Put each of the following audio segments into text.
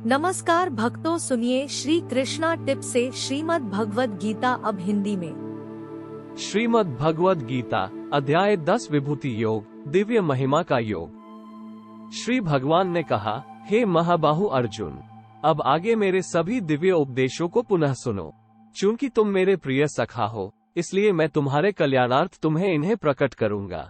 नमस्कार भक्तों, सुनिए श्री कृष्णा टिप से श्रीमद् भगवद गीता अब हिंदी में। श्रीमद् भगवद गीता अध्याय 10 विभूति योग, दिव्य महिमा का योग। श्री भगवान ने कहा, हे महाबाहु अर्जुन, अब आगे मेरे सभी दिव्य उपदेशों को पुनः सुनो। चूंकि तुम मेरे प्रिय सखा हो, इसलिए मैं तुम्हारे कल्याणार्थ तुम्हें इन्हें प्रकट करूंगा।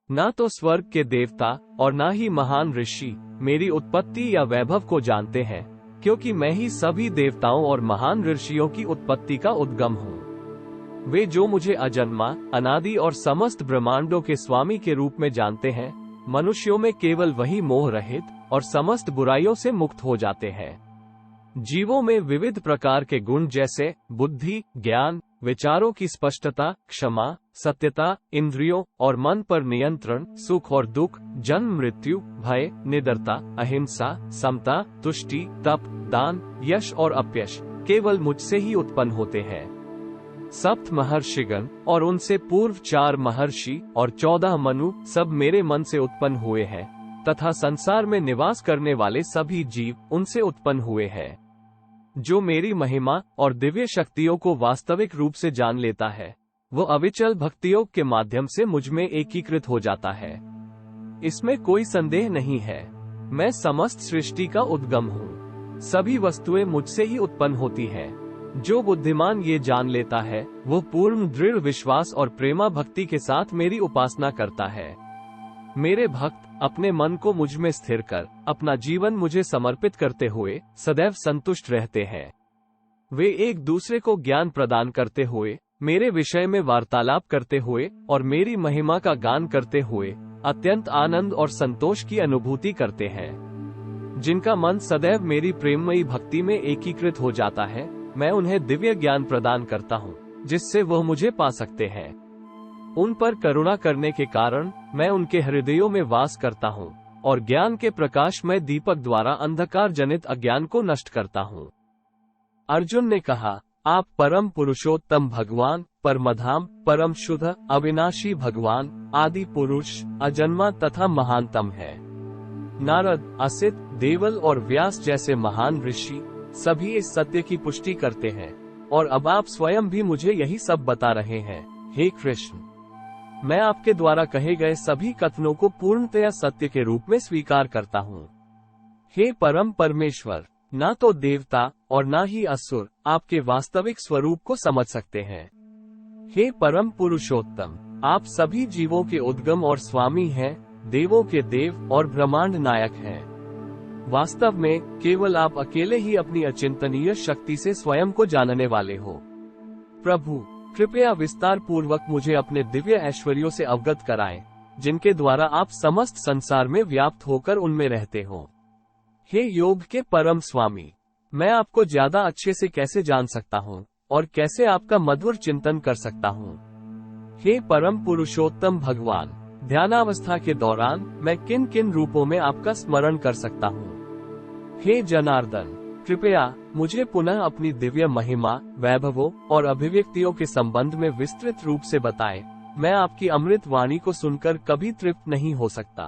ना तो स्वर्ग के देवता और ना ही महान ऋषि मेरी उत्पत्ति या वैभव को जानते हैं, क्योंकि मैं ही सभी देवताओं और महान ऋषियों की उत्पत्ति का उद्गम हूँ। वे जो मुझे अजन्मा, अनादि और समस्त ब्रह्मांडों के स्वामी के रूप में जानते हैं, मनुष्यों में केवल वही मोह रहित और समस्त बुराइयों से मुक्त हो जाते हैं। जीवों में विविध प्रकार के गुण जैसे बुद्धि, ज्ञान, विचारों की स्पष्टता, क्षमा, सत्यता, इंद्रियों और मन पर नियंत्रण, सुख और दुख, जन्म मृत्यु, भय, निडरता, अहिंसा, समता, तुष्टि, तप, दान, यश और अपयश केवल मुझसे ही उत्पन्न होते हैं। सप्त महर्षिगण और उनसे पूर्व 4 महर्षि और 14 मनु सब मेरे मन से उत्पन्न हुए हैं, तथा संसार में निवास करने वाले सभी जीव उनसे उत्पन्न हुए हैं। जो मेरी महिमा और दिव्य शक्तियों को वास्तविक रूप से जान लेता है, वो अविचल भक्तियोग के माध्यम से मुझ में एकीकृत हो जाता है। इसमें कोई संदेह नहीं है, मैं समस्त सृष्टि का उद्गम हूँ। सभी वस्तुएं मुझसे ही उत्पन्न होती हैं। जो बुद्धिमान ये जान लेता है, वो पूर्ण दृढ़ विश्वास और प्रेमा भक्ति के साथ मेरी उपासना करता है। मेरे भक्त अपने मन को मुझ में स्थिर कर अपना जीवन मुझे समर्पित करते हुए सदैव संतुष्ट रहते हैं। वे एक दूसरे को ज्ञान प्रदान करते हुए, मेरे विषय में वार्तालाप करते हुए और मेरी महिमा का गान करते हुए अत्यंत आनंद और संतोष की अनुभूति करते हैं। जिनका मन सदैव मेरी प्रेममयी भक्ति में एकीकृत हो जाता है, मैं उन्हें दिव्य ज्ञान प्रदान करता हूँ, जिससे वह मुझे पा सकते हैं। उन पर करुणा करने के कारण मैं उनके हृदयों में वास करता हूँ और ज्ञान के प्रकाश में दीपक द्वारा अंधकार जनित अज्ञान को नष्ट करता हूँ। अर्जुन ने कहा, आप परम पुरुषोत्तम भगवान, परमधाम, परम शुद्ध, अविनाशी भगवान, आदि पुरुष, अजन्मा तथा महानतम है। नारद, असित, देवल और व्यास जैसे महान ऋषि सभी इस सत्य की पुष्टि करते हैं, और अब आप स्वयं भी मुझे यही सब बता रहे हैं। हे कृष्ण, मैं आपके द्वारा कहे गए सभी कथनों को पूर्णतया सत्य के रूप में स्वीकार करता हूँ। हे परम परमेश्वर, ना तो देवता और ना ही असुर आपके वास्तविक स्वरूप को समझ सकते हैं। हे परम पुरुषोत्तम, आप सभी जीवों के उद्गम और स्वामी हैं, देवों के देव और ब्रह्मांड नायक हैं। वास्तव में केवल आप अकेले ही अपनी अचिंतनीय शक्ति से स्वयं को जानने वाले हो। प्रभु, कृपया विस्तार पूर्वक मुझे अपने दिव्य ऐश्वर्यों से अवगत कराएं, जिनके द्वारा आप समस्त संसार में व्याप्त होकर उनमें रहते हो। हे योग के परम स्वामी, मैं आपको ज्यादा अच्छे से कैसे जान सकता हूँ और कैसे आपका मधुर चिंतन कर सकता हूँ। हे परम पुरुषोत्तम भगवान, ध्यानावस्था के दौरान मैं किन किन रूपों में आपका स्मरण कर सकता हूँ। हे जनार्दन, कृपया मुझे पुनः अपनी दिव्य महिमा, वैभवों और अभिव्यक्तियों के संबंध में विस्तृत रूप से बताएं। मैं आपकी अमृत वाणी को सुनकर कभी तृप्त नहीं हो सकता।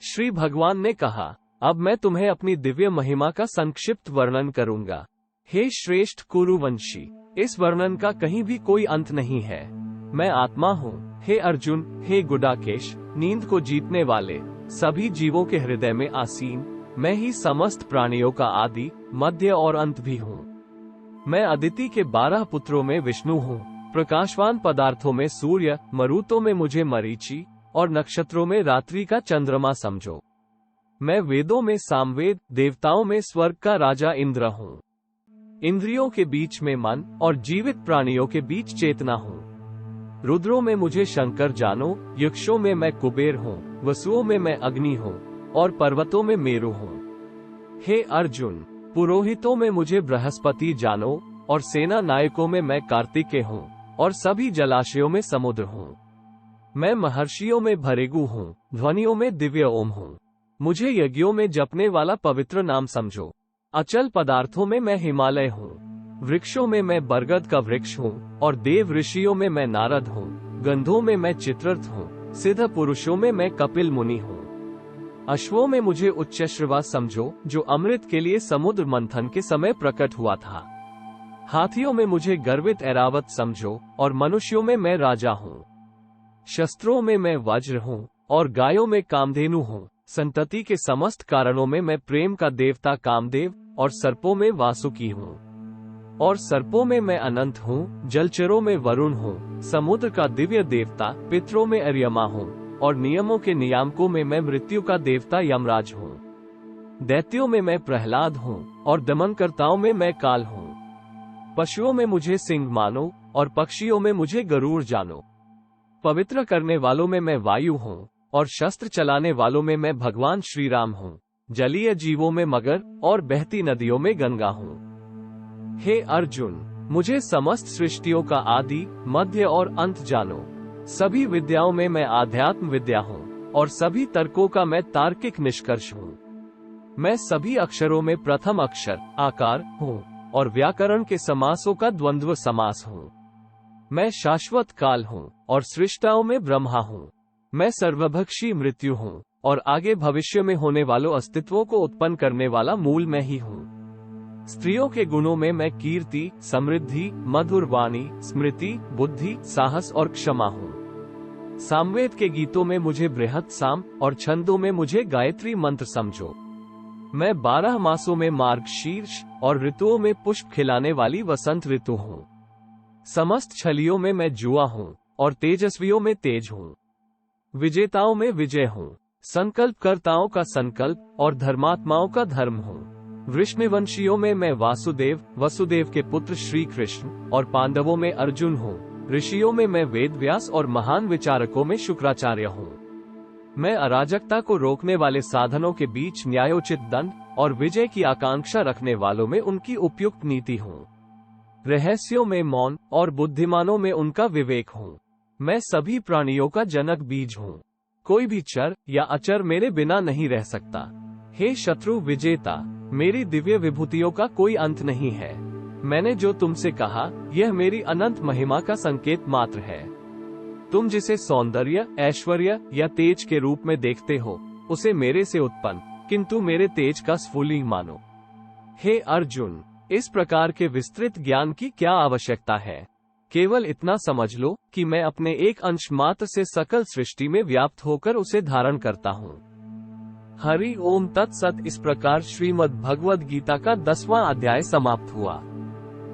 श्री भगवान ने कहा, अब मैं तुम्हें अपनी दिव्य महिमा का संक्षिप्त वर्णन करूंगा। हे श्रेष्ठ कुरुवंशी, इस वर्णन का कहीं भी कोई अंत नहीं है। मैं आत्मा हूँ। हे अर्जुन, हे गुडाकेश, नींद को जीतने वाले सभी जीवों के हृदय में आसीन मैं ही समस्त प्राणियों का आदि, मध्य और अंत भी हूँ। मैं अदिति के 12 पुत्रों में विष्णु हूँ। प्रकाशवान पदार्थों में सूर्य, मरुतों में मुझे मरीचि और नक्षत्रों में रात्रि का चंद्रमा समझो। मैं वेदों में सामवेद, देवताओं में स्वर्ग का राजा इंद्र हूँ। इंद्रियों के बीच में मन और जीवित प्राणियों के बीच चेतना हूँ। रुद्रों में मुझे शंकर जानो, यक्षों में मैं कुबेर हूँ, वसुओं में मैं अग्नि हूँ और पर्वतों में मेरु हूँ। हे अर्जुन, पुरोहितों में मुझे बृहस्पति जानो और सेना नायकों में मैं कार्तिकेय हूँ और सभी जलाशयों में समुद्र हूँ। मैं महर्षियों में भृगु हूँ, ध्वनियों में दिव्य ओम हूँ। मुझे यज्ञों में जपने वाला पवित्र नाम समझो। अचल पदार्थों में मैं हिमालय हूँ। वृक्षों में मैं बरगद का वृक्ष हूँ और देव ऋषियों में मैं नारद हूँ। गंधों में मैं चित्ररथ हूँ। सिद्ध पुरुषों में मैं कपिल मुनि हूँ। अश्वों में मुझे उच्चश्रवा समझो, जो अमृत के लिए समुद्र मंथन के समय प्रकट हुआ था। हाथियों में मुझे गर्वित ऐरावत समझो, और मनुष्यों में मैं राजा हूँ। शस्त्रों में मैं वज्र हूँ, और गायों में कामधेनु हूँ। संतति के समस्त कारणों में मैं प्रेम का देवता कामदेव, और सर्पों में वासुकी हूँ। और सर्पों में मैं अनंत हूँ, जलचरों में वरुण हूँ। समुद्र का दिव्य देवता, पितरों में अर्यमा हूँ, और नियमों के नियामकों में मैं मृत्यु का देवता यमराज हूँ। दैत्यों में मैं प्रहलाद हूँ, और दमनकर्ताओं में मैं काल हूँ। पशुओं में मुझे सिंह मानो, और पक्षियों में मुझे गरुड़ जानो। पवित्र करने वालों में मैं वायु हूँ, और शस्त्र चलाने वालों में मैं भगवान श्री राम हूँ। जलीय जीवों में मगर, और बहती नदियों में गंगा हूँ। हे अर्जुन, मुझे समस्त सृष्टियों का आदि, मध्य और अंत जानो। सभी विद्याओं में मैं आध्यात्म विद्या हूँ, और सभी तर्कों का मैं तार्किक निष्कर्ष हूँ। मैं सभी अक्षरों में प्रथम अक्षर, आकार हूँ, और व्याकरण के समासों का द्वंद्व समास हूँ। मैं शाश्वत काल हूँ, और सृष्टाओं में ब्रह्मा हूँ। मैं सर्वभक्षी मृत्यु हूँ, और आगे भविष्य में होने वालों अस्तित्वों को उत्पन्न करने वाला मूल मैं ही हूँ। स्त्रियों के गुणों में मैं कीर्ति, समृद्धि, मधुर वाणी, स्मृति, बुद्धि, साहस और क्षमा हूँ। सामवेद के गीतों में मुझे बृहत साम, और छंदों में मुझे गायत्री मंत्र समझो। मैं 12 मासों में मार्गशीर्ष, और ऋतुओं में पुष्प खिलाने वाली वसंत ऋतु हूँ। समस्त छलियों में मैं जुआ हूँ, और तेजस्वियों में तेज हूँ। विजेताओं में विजय हूँ, संकल्पकर्ताओं का संकल्प, और धर्मात्माओं का धर्म हूँ। वृष्णिवंशियों में मैं वासुदेव, वसुदेव के पुत्र श्री कृष्ण, और पांडवों में अर्जुन हूँ। ऋषियों में मैं वेद व्यास, और महान विचारकों में शुक्राचार्य हूँ। मैं अराजकता को रोकने वाले साधनों के बीच न्यायोचित दंड, और विजय की आकांक्षा रखने वालों में उनकी उपयुक्त नीति हूँ। रहस्यों में मौन, और बुद्धिमानों में उनका विवेक हूँ। मैं सभी प्राणियों का जनक बीज हूँ। कोई भी चर या अचर मेरे बिना नहीं रह सकता। हे शत्रु विजेता, मेरी दिव्य विभूतियों का कोई अंत नहीं है। मैंने जो तुमसे कहा, यह मेरी अनंत महिमा का संकेत मात्र है। तुम जिसे सौंदर्य, ऐश्वर्य या तेज के रूप में देखते हो, उसे मेरे से उत्पन्न, किंतु मेरे तेज का स्फुलिंग मानो। हे अर्जुन, इस प्रकार के विस्तृत ज्ञान की क्या आवश्यकता है? केवल इतना समझ लो कि मैं अपने एक अंश मात्र से सकल सृष्टि में व्याप्त होकर उसे धारण करता हूँ। हरि ओम तत्सत। इस प्रकार श्रीमद् भगवद गीता का 10वां अध्याय समाप्त हुआ।